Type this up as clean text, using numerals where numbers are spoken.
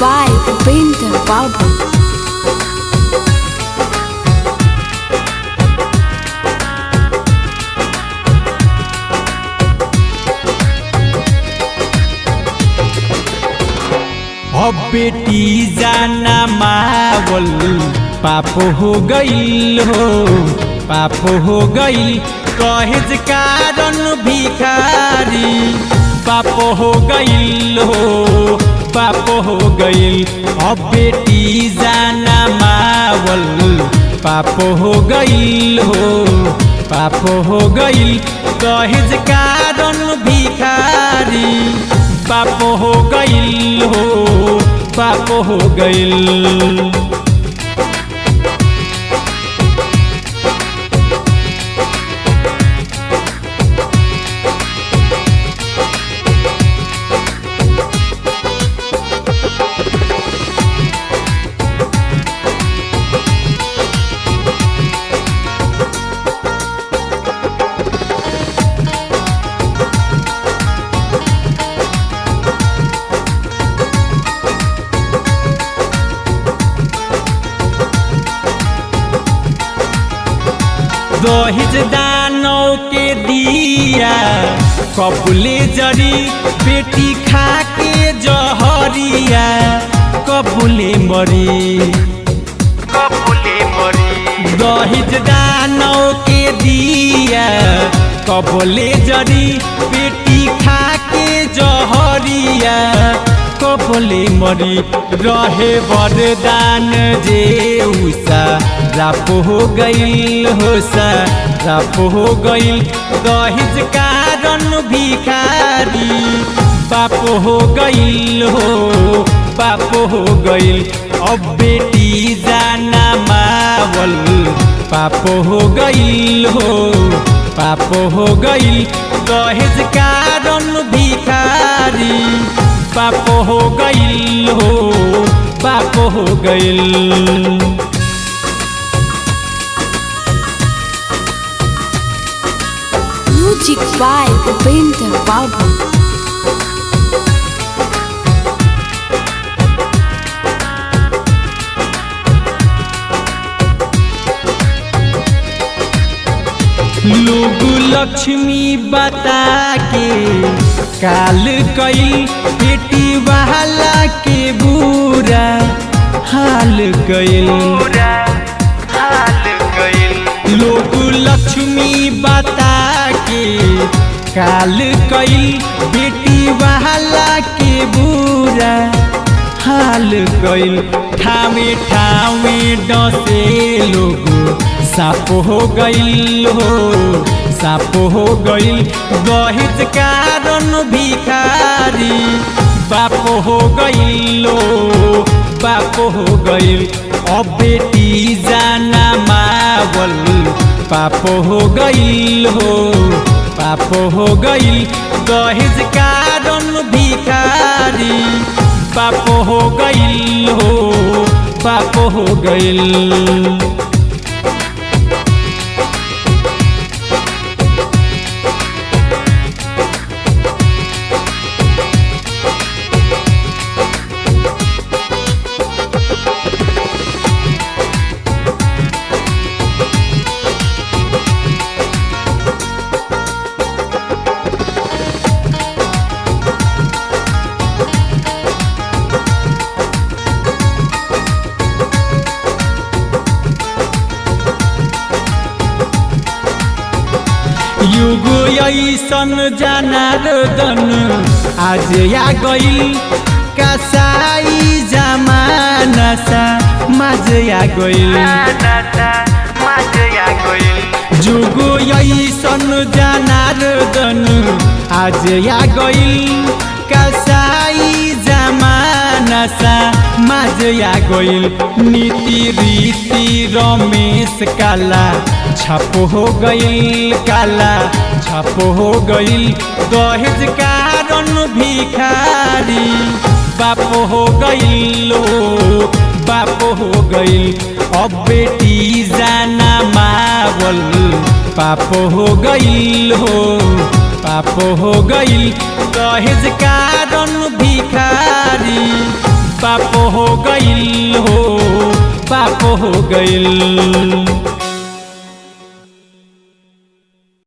by Upendra Babu. अब बेटी जाना मावल पाप हो गईल हो, पाप हो गईल कहेज कारण भिखारी। पाप हो गईल हो, पाप हो गईल अब बेटी जाना मावल पाप हो गईल हो, पाप हो गईल कहेज कारण भिखारी। पाप हो गईल हो, पाप हो गईल। दहेज दानव के दिया कबूले जरी, बेटी खा के जहरिया कबूले मरी, कबूले मरी। दहेज दानव के दिया कबूले जरी, बेटी खा के जहरिया कबूले मरी। रहे वरदान जे उषा राप हो गईल हो, सा राप हो गईल दहेज कारण भिखारी। पाप हो गईल हो, पाप हो गईल अब बेटी जाना मावल पाप हो गईल हो, पाप हो गईल दहेज कारण भिखारी। पाप हो गईल हो, पाप हो गईल। Music by Upendra Babu. लोग लक्ष्मी बता के काल कई, बेटी वाला के बुरा हाल कईल। लोग लक्ष्मी बता के काल कईल, बेटी वाला के बुरा हाल कईल। ठावे ठावे डसे लोग साप हो गईल हो, साप हो गईल दहेज कारण भिखारी। बाप हो गईल हो, बाप हो गईल अब बेटी जाना मावल पाप हो गईल हो, पाप हो गईल दहेज कारण भिखारी। पाप हो गईल हो, पाप हो गईल। युग ऐसन जनार्दन आज आ गईल, कसाई जमाना सा मज आ गईल। युग ऐसन जनार्दन आज आ गईल, कसाई जमाना सा मज आ गईल। नीति रीति रमेश काला छप हो गईल, काला छप हो गईल दहेज कारण भिखारी। बाप हो गईल हो, बाप हो गईल अब बेटी जाना मावल पाप हो गईल हो, पाप हो गईल दहेज कारण भिखारी। पाप हो गइल हो, पाप हो गइल।